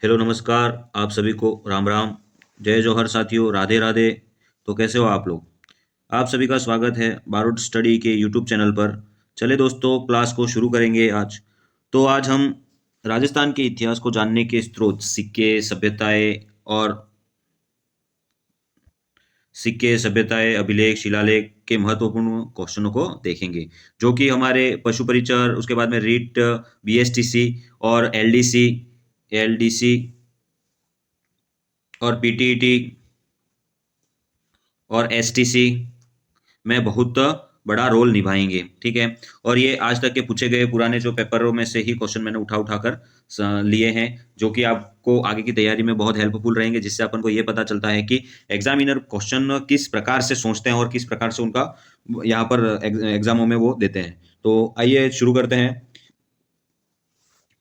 Hello नमस्कार। आप सभी को राम राम, जय जौहर साथियों, राधे राधे। तो कैसे हो आप लोग? आप सभी का स्वागत है बारूद स्टडी के यूट्यूब चैनल पर। चले दोस्तों, क्लास को शुरू करेंगे आज। तो आज हम राजस्थान के इतिहास को जानने के स्रोत, सिक्के, सभ्यताएं, अभिलेख, शिलालेख के महत्वपूर्ण क्वेश्चनों को देखेंगे, जो कि हमारे पशु परिचर, उसके बाद में रीट, बीएसटीसी और एलडीसी और पीटीईटी और एसटीसी में बहुत बड़ा रोल निभाएंगे। ठीक है। और ये आज तक के पूछे गए पुराने जो पेपरों में से ही क्वेश्चन मैंने उठा उठा कर लिए हैं, जो कि आपको आगे की तैयारी में बहुत हेल्पफुल रहेंगे, जिससे अपन को ये पता चलता है कि एग्जामिनर क्वेश्चन किस प्रकार से सोचते हैं और किस प्रकार से उनका यहाँ पर एग्जामों में वो देते हैं। तो आइए शुरू करते हैं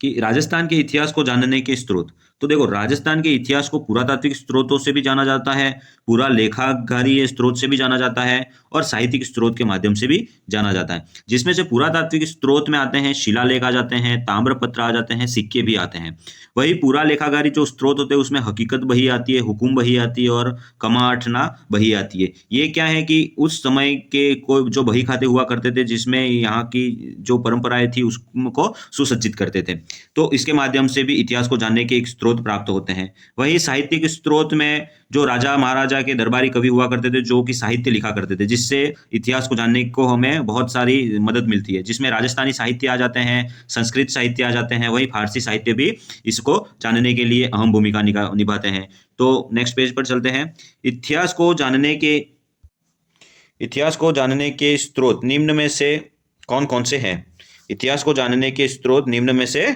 कि राजस्थान के इतिहास को जानने के स्रोत। तो देखो, राजस्थान के इतिहास को पुरातात्विक स्रोतों से भी जाना जाता है, पूरा लेखागारीय स्रोत से भी जाना जाता है और साहित्यिक स्रोत के माध्यम से भी जाना जाता है। जिसमें से पुरातात्विक स्रोत में आते हैं शिलालेख आ जाते हैं, ताम्रपत्र आ जाते हैं, सिक्के भी आते हैं। वही पूरा लेखागारी जो स्रोत होते हैं उसमें हकीकत बही आती है, हुकुम बही आती है और कमाठना बही आती है। ये क्या है कि उस समय के कोई जो बही खाते हुआ करते थे, जिसमें यहाँ की जो परंपराएं थी उसको सुसज्जित करते थे। तो इसके माध्यम से भी इतिहास को जानने के एक स्रोत प्राप्त होते हैं। वही साहित्यिक स्रोत में जो राजा महाराजा के दरबारी कवि हुआ करते थे, जो कि साहित्य लिखा करते थे, जिससे इतिहास को जानने को हमें बहुत सारी मदद मिलती है। जिसमें राजस्थानी साहित्य आ जाते हैं, संस्कृत साहित्य आ जाते हैं, वही फारसी साहित्य भी इसको जानने के लिए अहम भूमिका निभाते हैं। तो नेक्स्ट पेज पर चलते हैं। इतिहास को जानने के स्रोत निम्न में से कौन कौन से हैं? इतिहास को जानने के स्रोत निम्न में से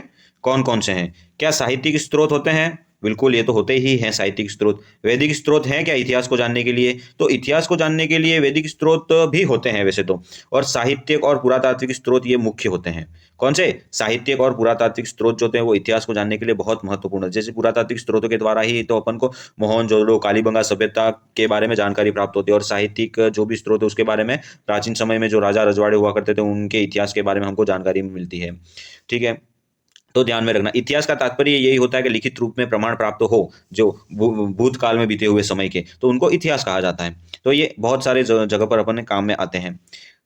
कौन कौन से हैं? क्या साहित्यिक स्रोत होते हैं? बिल्कुल, ये तो होते ही हैं साहित्यिक स्रोत। वैदिक स्रोत हैं क्या इतिहास को जानने के लिए? तो इतिहास को जानने के लिए वैदिक स्रोत भी होते हैं वैसे तो। और साहित्यिक और पुरातात्विक स्रोत ये मुख्य होते हैं। कौन से? साहित्यिक और पुरातात्विक स्रोत जो होते हैं वो इतिहास को जानने के लिए बहुत महत्वपूर्ण है। जैसे पुरातात्विक स्रोतों के द्वारा ही तो अपन को मोहनजोदड़ो, कालीबंगा सभ्यता के बारे में जानकारी प्राप्त होती है, और साहित्यिक जो भी स्रोत है उसके बारे में प्राचीन समय में जो राजा रजवाड़े हुआ करते थे उनके इतिहास के बारे में हमको जानकारी मिलती है। ठीक है। तो ध्यान में रखना, इतिहास का तात्पर्य यही होता है कि लिखित रूप में प्रमाण प्राप्त हो जो भूतकाल में बीते हुए समय के, तो उनको इतिहास कहा जाता है। तो ये बहुत सारे जगह पर अपने काम में आते हैं।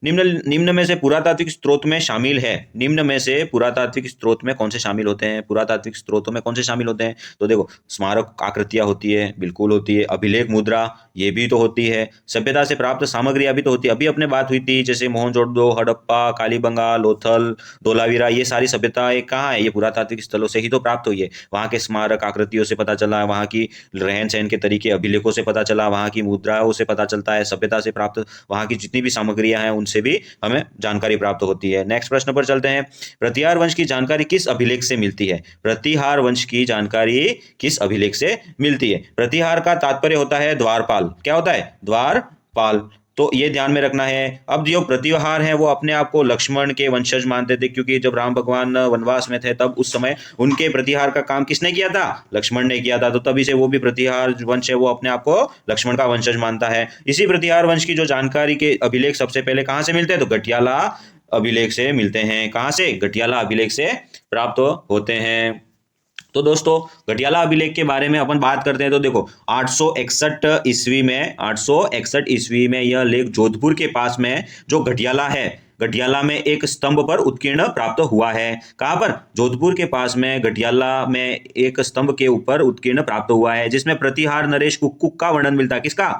निम्न में से पुरातात्विक स्रोत में शामिल है। निम्न में से पुरातात्विक स्रोत में कौन से शामिल होते हैं? पुरातात्विक स्रोतों में कौन से शामिल होते हैं? तो देखो, स्मारक आकृतियां होती है, बिल्कुल होती है। अभिलेख मुद्रा ये भी तो होती है। सभ्यता से प्राप्त सामग्रियां भी तो होती है। अभी अपने बात हुई थी जैसे मोहनजोदड़ो, हड़प्पा, कालीबंगा, लोथल, धोलावीरा, ये सारी सभ्यताएं कहाँ है? ये पुरातात्विक स्थलों से ही तो प्राप्त हुई है। वहाँ के स्मारक आकृतियों से पता चला, वहाँ की रहन सहन के तरीके अभिलेखों से पता चला, वहाँ की मुद्राओं से पता चलता है। सभ्यता से प्राप्त वहाँ की जितनी भी सामग्रियां हैं उनसे भी हमें जानकारी प्राप्त होती है। नेक्स्ट प्रश्न पर चलते हैं। प्रतिहार वंश की जानकारी किस अभिलेख से मिलती है? प्रतिहार वंश की जानकारी किस अभिलेख से मिलती है? प्रतिहार का तात्पर्य होता है द्वारपाल। क्या होता है? द्वारपाल। तो ये ध्यान में रखना है। अब जो प्रतिहार है वो अपने आप को लक्ष्मण के वंशज मानते थे, क्योंकि जब राम भगवान वनवास में थे तब उस समय उनके प्रतिहार का काम किसने किया था? लक्ष्मण ने किया था। तो तभी से वो भी प्रतिहार वंश है, वो अपने आप को लक्ष्मण का वंशज मानता है। इसी प्रतिहार वंश की जो जानकारी के अभिलेख सबसे पहले कहाँ से मिलते हैं? तो गठियाला अभिलेख से मिलते हैं। कहाँ से? गठियाला अभिलेख से प्राप्त होते हैं। तो दोस्तों, गठियाला अभिलेख के बारे में अपन बात करते हैं। तो देखो, 861 ईस्वी में यह लेख जोधपुर के पास में जो गठियाला है, गठियाला में एक स्तंभ पर उत्कीर्ण प्राप्त हुआ है। कहाँ पर? जोधपुर के पास में गठियाला में एक स्तंभ के ऊपर उत्कीर्ण प्राप्त हुआ है, जिसमें प्रतिहार नरेश कुक्कुक का वर्णन मिलता है। किसका?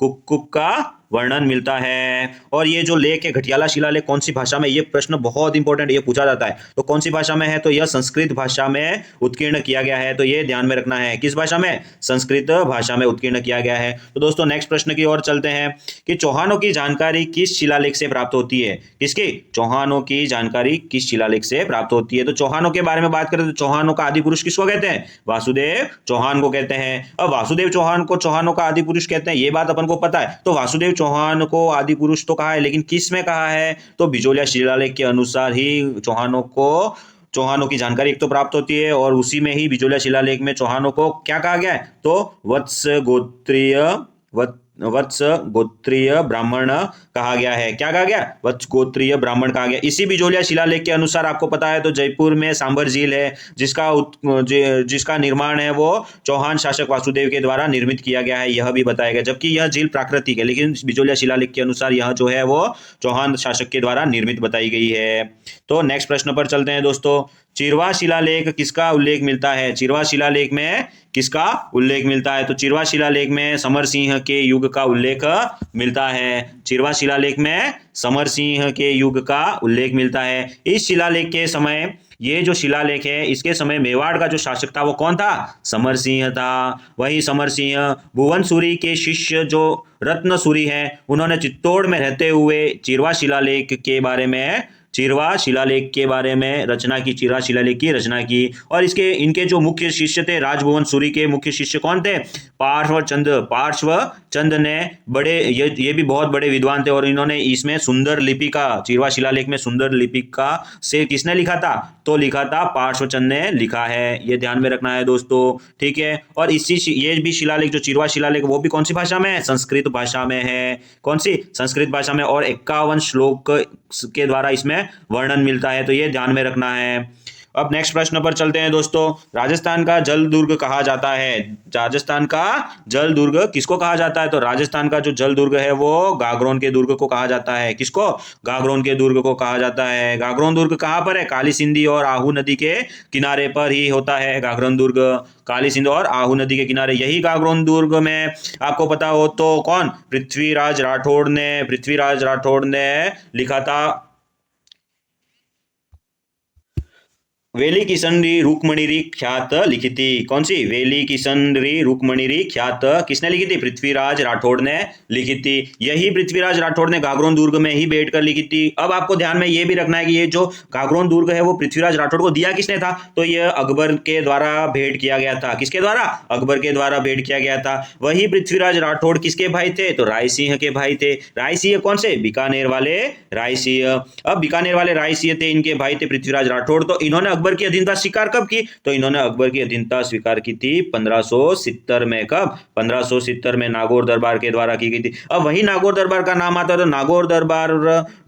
कुक्कुक का वर्णन मिलता है। और ये जो लेख है गठियाला शिलालेख कौन सी भाषा में? ये प्रश्न बहुत इंपॉर्टेंट, ये पूछा जाता है। तो कौन सी भाषा में है? तो यह संस्कृत भाषा में उत्कीर्ण किया गया है। तो ये ध्यान में रखना है। किस भाषा में? संस्कृत भाषा में उत्कीर्ण किया गया है। तो दोस्तों, नेक्स्ट प्रश्न की ओर चलते हैं कि चौहानों की जानकारी किस शिलालेख से प्राप्त होती है? किसकी? चौहानों की जानकारी किस शिलालेख से प्राप्त होती है? तो चौहानों के बारे में बात करें तो चौहानों का आदि पुरुष किसको कहते हैं? वासुदेव चौहान को कहते हैं। अब वासुदेव चौहान को चौहानों का आदि पुरुष कहते हैं, ये बात अपन को पता है। तो वासुदेव चौहान को आदि पुरुष तो कहा है, लेकिन किस में कहा है? तो बिजोलिया शिलालेख के अनुसार ही चौहानों की जानकारी एक तो प्राप्त होती है, और उसी में ही बिजोलिया शिलालेख में चौहानों को क्या कहा गया है? तो वत्स गोत्रीय ब्राह्मण कहा गया है। क्या कहा गया? वत्स गोत्रीय ब्राह्मण कहा गया। इसी बिजोलिया शिलालेख के अनुसार आपको पता है तो जयपुर में सांभर झील है, जिसका निर्माण है वो चौहान शासक वासुदेव के द्वारा निर्मित किया गया है, यह भी बताया गया। जबकि यह झील प्राकृतिक है, लेकिन बिजोलिया शिलालेख के अनुसार यह जो है वो चौहान शासक के द्वारा निर्मित बताई गई है। तो नेक्स्ट प्रश्न पर चलते हैं दोस्तों। चिरवा शिलालेख किसका उल्लेख मिलता है? चिरवा शिलालेख में किसका उल्लेख मिलता है? तो चिरवा शिलालेख में समर सिंह के युग का उल्लेख मिलता है। चिरवा शिलालेख में समर सिंह के युग का उल्लेख मिलता है। इस शिलालेख के समय, ये जो शिलालेख है इसके समय मेवाड़ का जो शासक था वो कौन था? समर सिंह था। वही समर सिंह भुवनसुरी के शिष्य जो रत्नसुरी हैं, उन्होंने चित्तौड़ में रहते हुए चिरवा शिलालेख के बारे में रचना की, चिरवा शिलालेख की रचना की। और इनके जो मुख्य शिष्य थे, राजभुवन सूरी के मुख्य शिष्य कौन थे? पार्श्वचंद ने ये भी बहुत बड़े विद्वान थे, और इन्होंने इसमें सुंदर लिपि का, चिरवा शिलालेख में सुंदर लिपि का से किसने लिखा था? तो लिखा था पार्श्वचंद ने लिखा है। ये ध्यान में रखना है दोस्तों, ठीक है। और ये भी शिलालेख जो चिरवा शिलालेख वो भी कौन सी भाषा में है? संस्कृत भाषा में है। कौन सी? संस्कृत भाषा में। और 51 श्लोक के द्वारा इसमें वर्णन मिलता है, तो ये ध्यान में रखना है। अब नेक्स्ट प्रश्न पर चलते हैं दोस्तों। राजस्थान का जल दुर्ग कहा जाता है। राजस्थान का जल दुर्ग किसको कहा जाता है? तो राजस्थान का जो जल दुर्ग है वो गागरोन के दुर्ग को कहा जाता है। किसको? गागरोन के दुर्ग को कहा जाता है। गागरोन दुर्ग कहाँ पर है? काली सिंधी और आहू नदी के किनारे पर ही होता है गागरोन दुर्ग। काली सिंध और आहू नदी के किनारे। यही गागरोन दुर्ग में आपको पता हो तो कौन? पृथ्वीराज राठौड़ ने लिखा था। वेली किसनरी रुक्मणीरी ख्यात लिखी थी। कौन सी? वेली किसनरी रुक्मणीरी ख्यात किसने लिखी थी? पृथ्वीराज राठौड़ ने लिखी थी। यही पृथ्वीराज राठौड़ ने गागरोन दुर्ग में ही बैठ कर लिखी थी। अब आपको ध्यान में ये भी रखना है कि ये जो गागरोन दुर्ग है वो पृथ्वीराज राठौड़ को दिया किसने था? तो यह अकबर के द्वारा भेंट किया गया था। किसके द्वारा? अकबर के द्वारा भेंट किया गया था। वही पृथ्वीराज राठौड़ किसके भाई थे? तो राय सिंह के भाई थे। राय सिंह कौन से? बीकानेर वाले राय सिंह। अब बीकानेर वाले राय सिंह थे, इनके भाई थे पृथ्वीराज राठौड़। तो इन्होंने अकबर की अधीनता स्वीकार कब की? तो इन्होंने अकबर की अधीनता स्वीकार की थी 1570 में। कब? 1570 में नागौर दरबार के द्वारा की गई थी। अब वही नागौर दरबार का नाम आता है, तो नागौर दरबार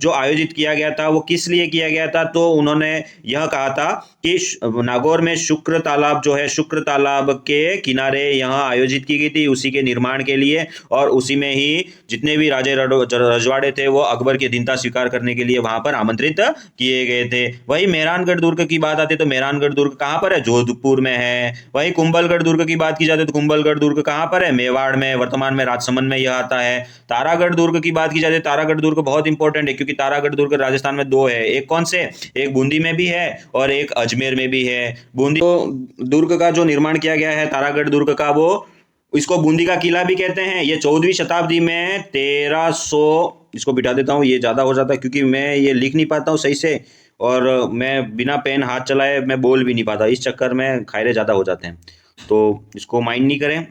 जो आयोजित किया गया था वो किस लिए किया गया था? तो उन्होंने यह कहा था कि नागौर में शुक्र तालाब जो है, शुक्र तालाब के किनारे यहाँ आयोजित की गई थी उसी के निर्माण के लिए, और उसी में ही जितने भी राजे रजवाड़े थे वो अकबर की अधीनता स्वीकार करने के लिए वहां पर आमंत्रित किए गए थे। वही मेहरानगढ़ दुर्ग की बात आती है तो मेहरानगढ़ दुर्ग कहाँ पर है? जोधपुर में है। वही कुंभलगढ़ दुर्ग की बात की जाती है तो कुंभलगढ़ दुर्ग कहाँ पर है? मेवाड़ में, वर्तमान में राजसमंद में यह आता है। तारागढ़ दुर्ग की बात की जाती है, तारागढ़ दुर्ग बहुत इंपॉर्टेंट है क्योंकि तारागढ़ दुर्ग राजस्थान में दो है। एक कौन से? एक बूंदी में भी है और एक अजमेर में भी है। बूंदी तो दुर्ग का जो निर्माण किया गया है तारागढ़ दुर्ग का, वो इसको बूंदी का किला भी कहते हैं। ये 14वीं शताब्दी में 1300, इसको बिठा देता हूँ, ये ज़्यादा हो जाता है क्योंकि मैं ये लिख नहीं पाता हूँ सही से, और मैं बिना पेन हाथ चलाए मैं बोल भी नहीं पाता, इस चक्कर में खायरे ज़्यादा हो जाते हैं। तो इसको माइंड नहीं करें,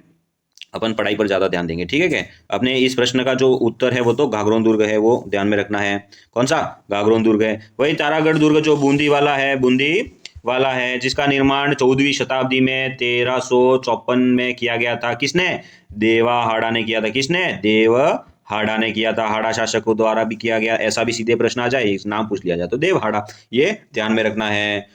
अपन पढ़ाई पर ज़्यादा ध्यान देंगे, ठीक है क्या? अपने इस प्रश्न का जो उत्तर है वो तो गागरोन दुर्ग है, वो ध्यान में रखना है। कौन सा? गागरोन दुर्ग है। वही तारागढ़ दुर्ग जो बूंदी वाला है, जिसका निर्माण 14वीं शताब्दी में 1354 में किया गया था। किसने? देवाहाड़ा ने किया था। किसने? देवहाड़ा ने किया था। हाड़ा शासकों द्वारा भी किया गया, ऐसा भी सीधे प्रश्न आ जाए, नाम पूछ लिया जाए तो देवहाड़ा, ये ध्यान में रखना है।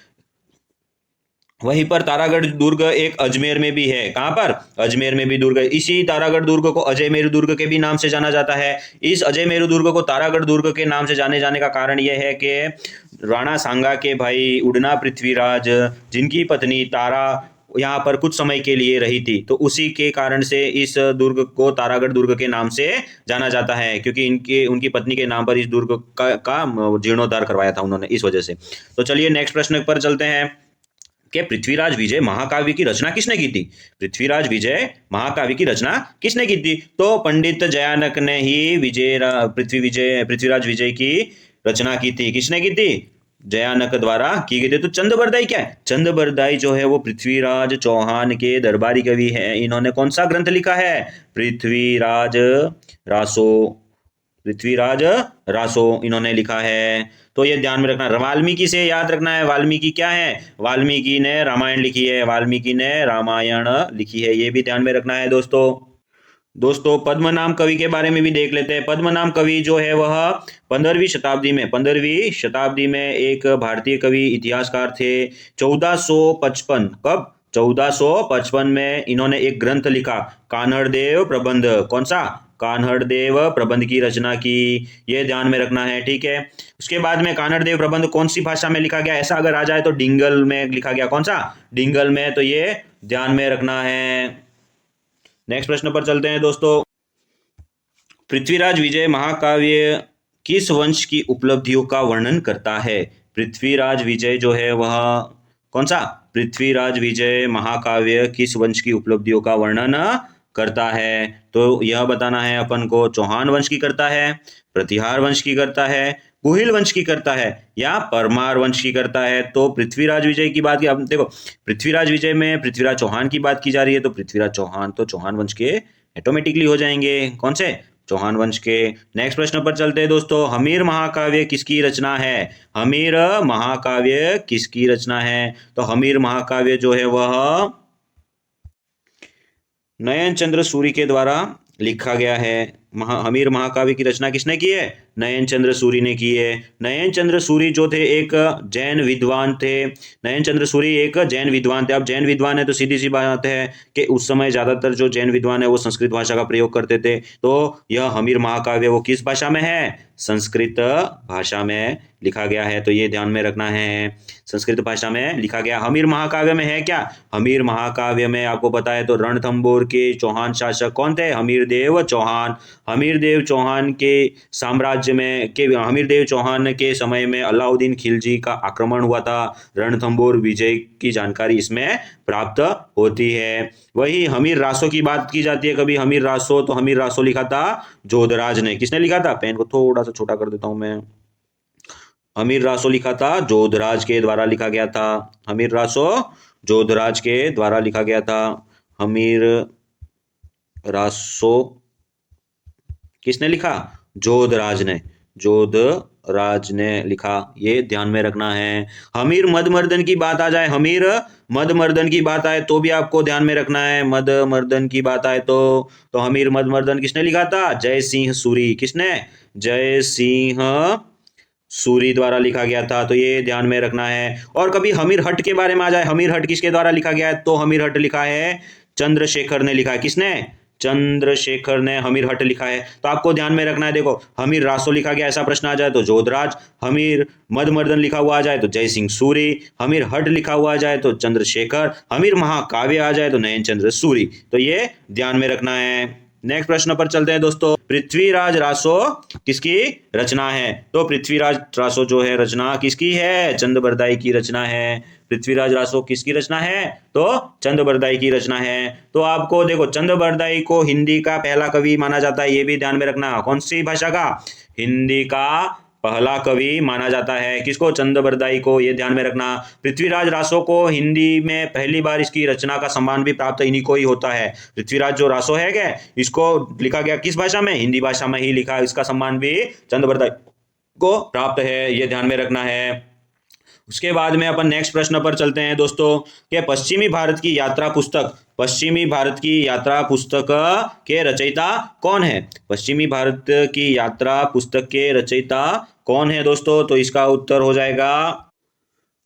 वहीं पर तारागढ़ दुर्ग एक अजमेर में भी है। कहाँ पर? अजमेर में भी दुर्ग है। इसी तारागढ़ दुर्ग को अजय मेरू दुर्ग के भी नाम से जाना जाता है। इस अजय मेरू दुर्ग को तारागढ़ दुर्ग के नाम से जाने जाने का कारण यह है कि राणा सांगा के भाई उड़ना पृथ्वीराज, जिनकी पत्नी तारा यहाँ पर कुछ समय के लिए रही थी, तो उसी के कारण से इस दुर्ग को तारागढ़ दुर्ग के नाम से जाना जाता है, क्योंकि उनकी पत्नी के नाम पर इस दुर्ग का जीर्णोद्धार करवाया था उन्होंने, इस वजह से। तो चलिए नेक्स्ट प्रश्न पर चलते हैं कि पृथ्वीराज विजय महाकाव्य की रचना किसने की थी? पृथ्वीराज विजय महाकाव्य की रचना किसने की थी? तो पंडित जयानक ने ही पृथ्वीराज विजय की रचना की थी। किसने की थी? जयानक द्वारा की गई थी। तो चंद क्या है? चंद बरदाई जो है वो पृथ्वीराज चौहान के दरबारी कवि है। इन्होंने कौन सा ग्रंथ लिखा है? पृथ्वीराज रासो इन्होंने लिखा है। तो ये ध्यान में रखना। वाल्मीकि से याद रखना है, वाल्मीकि क्या है? वाल्मीकि ने रामायण लिखी है, वाल्मीकि ने रामायण लिखी है, ये भी ध्यान में रखना है दोस्तों। दोस्तों पद्मनाम कवि के बारे में भी देख लेते हैं। पद्मनाम कवि जो है वह 15वीं शताब्दी में एक भारतीय कवि इतिहासकार थे। 1455 कब 1455 में इन्होंने एक ग्रंथ लिखा, कान्हड़देव प्रबंध। कौन सा? कान्हड़देव प्रबंध की रचना की, ये ध्यान में रखना है, ठीक है। उसके बाद में कान्हड़देव प्रबंध कौन सी भाषा में लिखा गया, ऐसा अगर आ जाए तो डिंगल में लिखा गया। कौन सा? डिंगल में, तो ये ध्यान में रखना है। नेक्स्ट प्रश्न पर चलते हैं दोस्तों। पृथ्वीराज विजय महाकाव्य किस वंश की उपलब्धियों का वर्णन करता है? पृथ्वीराज विजय जो है वह कौन सा? पृथ्वीराज विजय महाकाव्य किस वंश की उपलब्धियों का वर्णन करता है? तो यह बताना है अपन को, चौहान वंश की करता है, प्रतिहार वंश की करता है, कुहिल वंश की करता है, या परमार वंश की करता है। तो पृथ्वीराज विजय की बात की, अब देखो पृथ्वीराज विजय में पृथ्वीराज चौहान की बात की जा रही है, तो पृथ्वीराज चौहान तो चौहान वंश के ऑटोमेटिकली हो जाएंगे। कौन से? चौहान वंश के। नेक्स्ट प्रश्न पर चलते हैं दोस्तों। हमीर महाकाव्य किसकी रचना है? हमीर महाकाव्य किसकी रचना है? तो हमीर महाकाव्य जो है वह नयन चंद्र सूरी के द्वारा लिखा गया है। हमीर महाकाव्य की रचना किसने की है? नयन चंद्र सूरी ने की है। नयन चंद्र सूरी जो थे एक जैन विद्वान थे। नयन चंद्र सूरी एक जैन विद्वान थे। अब जैन विद्वान है तो सीधी सी बात है कि उस समय ज्यादातर जो जैन विद्वान है वो संस्कृत भाषा का प्रयोग करते थे। तो यह हमीर महाकाव्य वो किस भाषा में है? संस्कृत भाषा में लिखा गया है, तो ये ध्यान में रखना है, संस्कृत भाषा में लिखा गया। हमीर महाकाव्य में है क्या? हमीर महाकाव्य में आपको पता है तो रणथंभौर के चौहान शासक कौन थे? हमीरदेव चौहान। हमीरदेव चौहान के साम्राज्य में हमीरदेव चौहान के समय में अलाउद्दीन खिलजी का आक्रमण हुआ था। रणथंभौर विजय की जानकारी इसमें प्राप्त होती है। वही हमीर रासो की बात की जाती है कभी, हमीर रासो, तो हमीर रासो लिखा था जोधराज ने। किसने लिखा था? पेन को थोड़ा सा छोटा कर देता हूं मैं। हमीर रासो लिखा था जोधराज के द्वारा लिखा गया था। हमीर रासो जोधराज के द्वारा लिखा गया था। हमीर रासो किसने लिखा? जोधराज ने। जोधराज ने लिखा, ये ध्यान में रखना है। हमीर मदमर्दन की बात आ जाए, हमीर मदमर्दन की बात आए तो भी आपको ध्यान में रखना है। मदमर्दन की बात आए तो हमीर मदमर्दन किसने लिखा था? जय सिंह सूरी। किसने? जय सिंह सूरी द्वारा लिखा गया था, तो ये ध्यान में रखना है। और कभी हमीर हट के बारे में आ जाए, हमीर हट किसके द्वारा लिखा गया है? तो हमीर हट लिखा है चंद्रशेखर ने लिखा है। किसने? चंद्रशेखर ने हमीर हट लिखा है। तो आपको ध्यान में रखना है, देखो हमीर रासो लिखा गया ऐसा प्रश्न आ जाए तो जोधराज, हमीर मदमर्दन लिखा हुआ आ जाए तो जय सिंह सूरी, हमीर हट लिखा हुआ आ जाए तो चंद्रशेखर, हमीर महाकाव्य आ जाए तो नयन चंद्र सूरी। तो ये ध्यान में रखना है। नेक्स्ट प्रश्न पर चलते हैं दोस्तों। पृथ्वीराज रासो किसकी रचना है? तो पृथ्वीराज रासो जो है रचना किसकी है? चंद की रचना है। पृथ्वीराज रासो किसकी रचना है? तो चंद की रचना है। तो आपको देखो चंद को हिंदी का पहला कवि माना जाता है, ये भी ध्यान में रखना। कौन सी भाषा का? हिंदी का पहला कवि माना जाता है। किसको? चंद को, ये ध्यान में रखना। पृथ्वीराज रासो को हिंदी में पहली बार इसकी रचना का सम्मान भी प्राप्त इन्हीं को ही होता है। पृथ्वीराज जो रासो है क्या, इसको लिखा गया किस भाषा में? हिंदी भाषा में ही लिखा। इसका सम्मान भी चंद को प्राप्त है, ये ध्यान में रखना है। उसके बाद में अपन नेक्स्ट प्रश्न पर चलते हैं दोस्तों कि पश्चिमी भारत की यात्रा पुस्तक के रचयिता कौन है? पश्चिमी भारत की यात्रा पुस्तक के रचयिता कौन है दोस्तों? तो इसका उत्तर हो जाएगा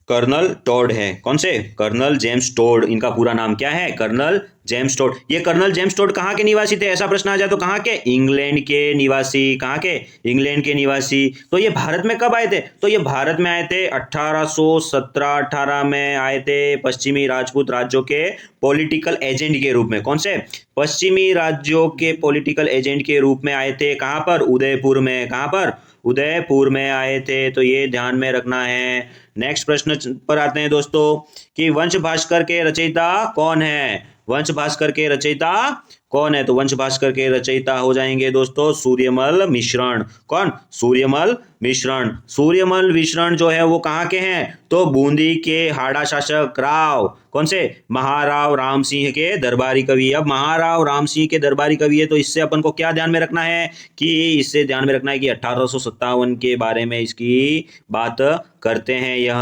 कर्नल टोड है। कौन से? Colonel James Tod. इनका पूरा नाम क्या है? Colonel James Tod. ये कर्नल जेम्स टोड कहाँ के निवासी थे? ऐसा प्रश्न आ जाए तो कहाँ के? इंग्लैंड के निवासी। कहाँ के? इंग्लैंड के निवासी। तो ये भारत में कब आए थे? तो ये भारत में आए थे 1817-18 में आए थे, पश्चिमी राजपूत राज्यों के पॉलिटिकल एजेंट के रूप में। कौन से? पश्चिमी राज्यों के पॉलिटिकल एजेंट के रूप में आए थे। कहाँ पर? उदयपुर में। कहाँ पर? उदयपुर में आए थे, तो ये ध्यान में रखना है। नेक्स्ट प्रश्न पर आते हैं दोस्तों कि वंश भास्कर के रचयिता कौन है? वंश भास्कर के रचयिता कौन है? तो वंश भास्कर के रचयिता हो जाएंगे दोस्तों सूर्यमल मिश्रण। कौन? सूर्यमल मिश्रण। सूर्यमल मिश्रण जो है वो कहाँ के हैं? तो बूंदी के हाड़ा शासक राव। कौन से? महाराव राम सिंह के दरबारी कवि। अब महाराव राम सिंह के दरबारी कवि है तो इससे अपन को क्या ध्यान में रखना है कि इससे ध्यान में रखना है कि 1857 के बारे में इसकी बात करते हैं। यह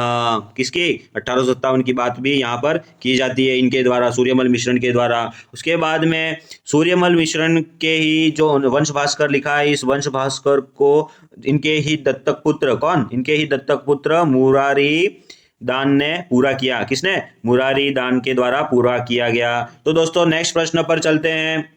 किसकी? 1857 की बात भी यहाँ पर की जाती है इनके द्वारा, सूर्यमल मिश्रण के द्वारा। उसके बाद में सूर्यमल मिश्रण के ही जो वंश भास्कर लिखा है, इस वंश भास्कर को इनके ही दत्तक पुत्र, कौन, इनके ही दत्तक पुत्र मुरारी दान ने पूरा किया। किसने? मुरारी दान के द्वारा पूरा किया गया। तो दोस्तों नेक्स्ट प्रश्न पर चलते हैं।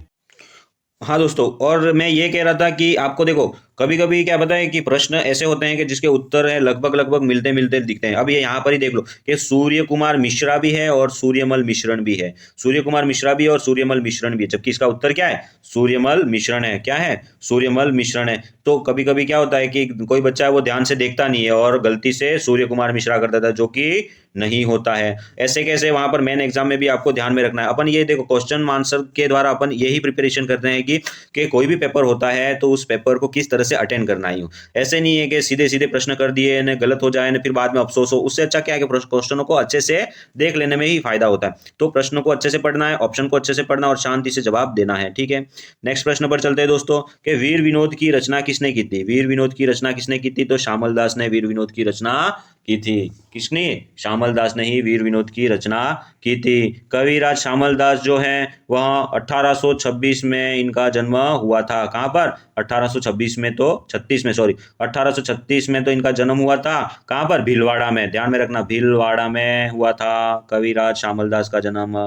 हाँ दोस्तों, और मैं ये कह रहा था कि आपको देखो, कभी कभी क्या पता है कि प्रश्न ऐसे होते हैं कि जिसके उत्तर है लगभग लगभग मिलते मिलते दिखते हैं। अब ये यहाँ पर ही देख लो कि सूर्य कुमार मिश्रा भी है और सूर्यमल मिश्रण भी है। सूर्य कुमार मिश्रा भी और सूर्यमल मिश्रण भी है, जबकि इसका उत्तर क्या है? सूर्यमल मिश्रण है। क्या है? सूर्यमल मिश्रण है। तो कभी कभी क्या होता है कि कोई बच्चा है वो ध्यान से देखता नहीं है और गलती से सूर्य कुमार मिश्रा कर देता है, जो कि नहीं होता है। ऐसे कैसे? वहां पर मेन एग्जाम में भी आपको ध्यान में रखना है। अपन ये देखो, क्वेश्चन आंसर के द्वारा अपन यही प्रिपरेशन करते हैं कि कोई भी पेपर होता है तो उस पेपर को किस तरह से अटेंड करना है। ऐसे नहीं है कि सीधे सीधे प्रश्न कर दिए न गलत हो जाए न फिर बाद में अफसोस हो। उससे अच्छा क्या है कि क्वेश्चनों को अच्छे से देख लेने में ही फायदा होता है। तो प्रश्नों को अच्छे से पढ़ना है, ऑप्शन को अच्छे से पढ़ना और शांति से जवाब देना है। ठीक है, नेक्स्ट प्रश्न पर चलते हैं दोस्तों कि वीर विनोद की रचना किसने की थी? वीर विनोद की रचना किसने की थी? तो श्यामल दास ने वीर विनोद की रचना की थी। किसने? श्यामल दास ने ही वीर विनोद की रचना की थी। कविराज श्यामल दास जो है वह 1826 में इनका जन्म हुआ था। कहाँ पर? 1826 में, तो 36 में, सॉरी 1836 में तो इनका जन्म हुआ था। कहाँ पर? भीलवाड़ा में। ध्यान में रखना, भीलवाड़ा में हुआ था कविराज श्यामल दास का जन्म।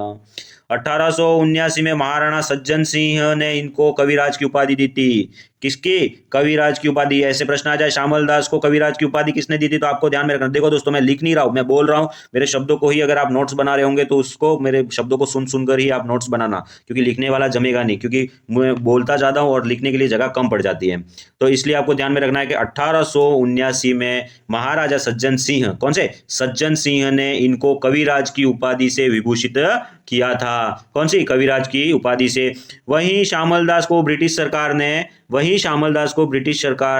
1879 में महाराणा सज्जन सिंह ने इनको कविराज की उपाधि दी थी। किसकी? कविराज की उपाधि। ऐसे प्रश्न आ जाए श्यामल दास को कविराज की उपाधि किसने दी थी, तो आपको ध्यान में रखना। देखो दोस्तों, मैं लिख नहीं रहा हूं, मैं बोल रहा हूं। मेरे शब्दों को ही अगर आप नोट्स बना रहे होंगे तो उसको, मेरे शब्दों को सुन सुनकर ही आप नोट्स बनाना, क्योंकि लिखने वाला जमेगा नहीं, क्योंकि मैं बोलता ज्यादा हूं और लिखने के लिए जगह कम पड़ जाती है। तो इसलिए आपको ध्यान में रखना है कि 1879 में महाराजा सज्जन सिंह, कौन से? सज्जन सिंह ने इनको कविराज की उपाधि से विभूषित किया था। कौन सी? कविराज की उपाधि से। वहीं श्यामल दास को ब्रिटिश सरकार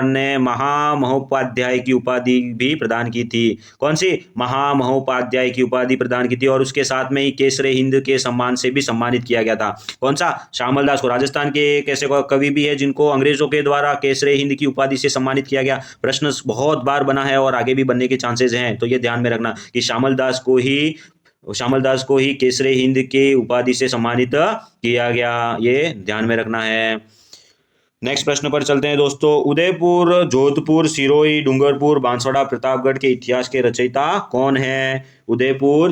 ने महामहोपाध्याय की उपाधि भी प्रदान की थी। कौन सी? महामहोपाध्याय की उपाधि प्रदान की थी और उसके साथ में ही केसरे हिंद के सम्मान से भी सम्मानित किया गया था। कौन सा? श्यामल दास को। राजस्थान के एक ऐसे कवि भी है जिनको अंग्रेजों के द्वारा केसरे हिंद की उपाधि से सम्मानित किया गया। प्रश्न बहुत बार बना है और आगे भी बनने के चांसेस हैं, तो ये ध्यान में रखना कि श्यामल दास को ही केसरे हिंद की उपाधि से सम्मानित किया गया। ये ध्यान में रखना है। नेक्स्ट प्रश्न पर चलते हैं दोस्तों। उदयपुर, जोधपुर, सिरोही, डूंगरपुर, बांसवाड़ा, प्रतापगढ़ के इतिहास के रचयिता कौन है? उदयपुर,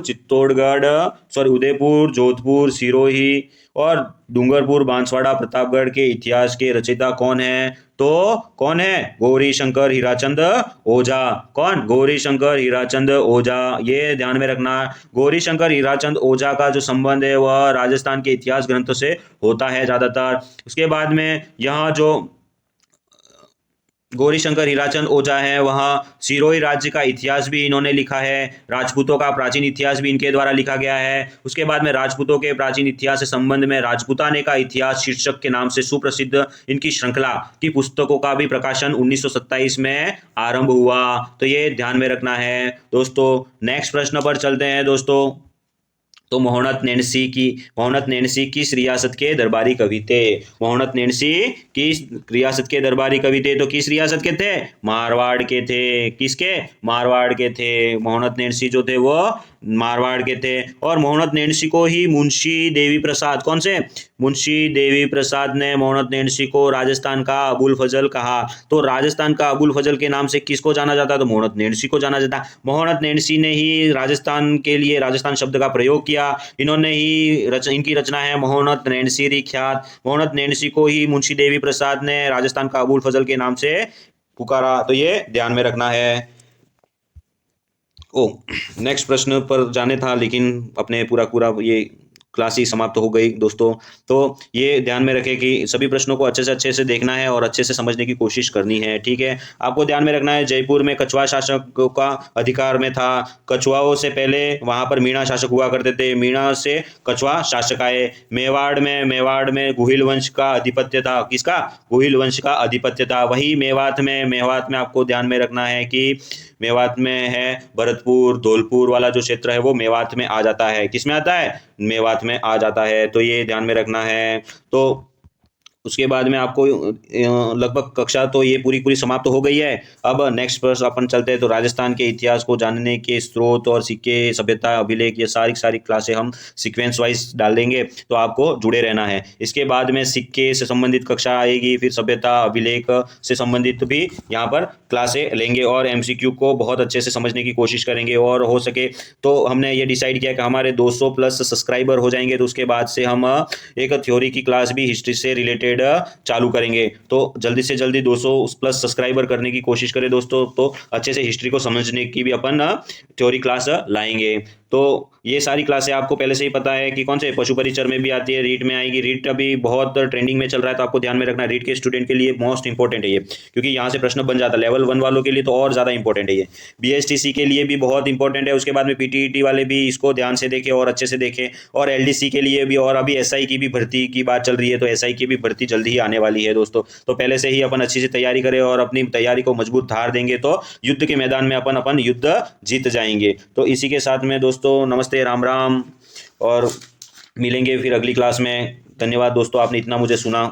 उदयपुर, जोधपुर, सिरोही और डूंगरपुर, बांसवाड़ा, प्रतापगढ़ के इतिहास के रचयिता कौन है? तो कौन है? गौरी शंकर हीराचंद ओझा। कौन? गौरी शंकर हीराचंद ओझा। ये ध्यान में रखना। गौरी शंकर हीराचंद ओझा का जो संबंध है वह राजस्थान के इतिहास ग्रंथों से होता है ज्यादातर। उसके बाद में यहाँ जो गौरी शंकर हीराचंद ओझा है वहाँ सिरोही राज्य का इतिहास भी इन्होंने लिखा है। राजपूतों का प्राचीन इतिहास भी इनके द्वारा लिखा गया है। उसके बाद में राजपूतों के प्राचीन इतिहास से संबंध में राजपूताने का इतिहास शीर्षक के नाम से सुप्रसिद्ध इनकी श्रृंखला की पुस्तकों का भी प्रकाशन 1927 में आरंभ हुआ। तो ये ध्यान में रखना है दोस्तों। नेक्स्ट प्रश्न पर चलते हैं दोस्तों। तो मोहनत नैन्सी किस रियासत के दरबारी कवि थे? मोहनत नैन्सी किस रियासत के दरबारी कवि थे? तो किस रियासत के थे? मारवाड़ के थे। किसके? मारवाड़ के थे। मोहनत नैन्सी जो थे वो मारवाड़ के थे। और मोहनत नैन्सी को ही मुंशी देवी प्रसाद, कौन से? मुंशी देवी प्रसाद ने मोहनत नैन्सी को राजस्थान का अबुल फजल कहा। तो राजस्थान का अबुल फजल के नाम से किसको जाना जाता? तो मोहनत नैन्सी को जाना जाता। मोहनत नैन्सी ने ही राजस्थान के लिए राजस्थान शब्द का प्रयोग किया। इन्होंने ही इनकी रचना है मोहनत नैन्सी ख्यात। मोहनत नैन्सी को ही मुंशी देवी प्रसाद ने राजस्थान का अबुल फजल के नाम से पुकारा। तो ये ध्यान में रखना है। नेक्स्ट प्रश्न पर जाने था, लेकिन अपने पूरा ये क्लास ही समाप्त हो गई दोस्तों। तो ये ध्यान में रखें कि सभी प्रश्नों को अच्छे से देखना है और अच्छे से समझने की कोशिश करनी है। ठीक है, आपको ध्यान में रखना है जयपुर में कछवा शासकों का अधिकार में था। कछुआओं से पहले वहां पर मीणा शासक हुआ करते थे। मीणा से कछवा शासक आए। मेवाड़ में गुहिल वंश का अधिपत्य था। किसका? गुहिल वंश का अधिपत्य था। वही मेवात में आपको ध्यान में रखना है कि मेवात में है भरतपुर, धौलपुर वाला जो क्षेत्र है वो मेवात में आ जाता है। किस में आता है? मेवात में आ जाता है। तो ये ध्यान में रखना है। तो उसके बाद में आपको लगभग कक्षा तो ये पूरी पूरी समाप्त हो गई है। अब नेक्स्ट प्रश्न अपन चलते हैं। तो राजस्थान के इतिहास को जानने के स्रोत और सिक्के, सभ्यता, अभिलेख, ये सारी सारी क्लासें हम सीक्वेंस वाइज डाल देंगे, तो आपको जुड़े रहना है। इसके बाद में सिक्के से संबंधित कक्षा आएगी, फिर सभ्यता, अभिलेख से संबंधित भी यहाँ पर क्लासें लेंगे और एमसीक्यू को बहुत अच्छे से समझने की कोशिश करेंगे। और हो सके तो हमने ये डिसाइड किया कि हमारे 200 प्लस सब्सक्राइबर हो जाएंगे तो उसके बाद से हम एक थ्योरी की क्लास भी हिस्ट्री से रिलेटेड चालू करेंगे। तो जल्दी से जल्दी 200 प्लस सब्सक्राइबर करने की कोशिश करें दोस्तों, तो अच्छे से हिस्ट्री को समझने की भी अपन थ्योरी क्लास लाएंगे। तो ये सारी क्लासें आपको पहले से ही पता है कि कौन से पशु परिचर में भी आती है, रीट में आएगी। रीट अभी बहुत ट्रेंडिंग में चल रहा है, तो आपको ध्यान में रखना है। रीट के स्टूडेंट के लिए मोस्ट इंपॉर्टेंट है ये, क्योंकि यहाँ से प्रश्न बन जाता है। लेवल 1 वालों के लिए तो और ज़्यादा इंपॉर्टेंट है ये। बीएसटीसी के लिए भी बहुत इंपॉर्टेंट है। उसके बाद में पीटीईटी वाले भी इसको ध्यान से देखें और अच्छे से देखें। और एलडीसी के लिए भी, और अभी एसआई की भी भर्ती की बात चल रही है, तो एसआई की भी भर्ती जल्दी ही आने वाली है दोस्तों। तो पहले से ही अपन अच्छी से तैयारी करें और अपनी तैयारी को मजबूत धार देंगे तो युद्ध के मैदान में अपन युद्ध जीत जाएंगे। तो इसी के साथ में दोस्तों नमस्ते, राम राम, और मिलेंगे फिर अगली क्लास में। धन्यवाद दोस्तों, आपने इतना मुझे सुना।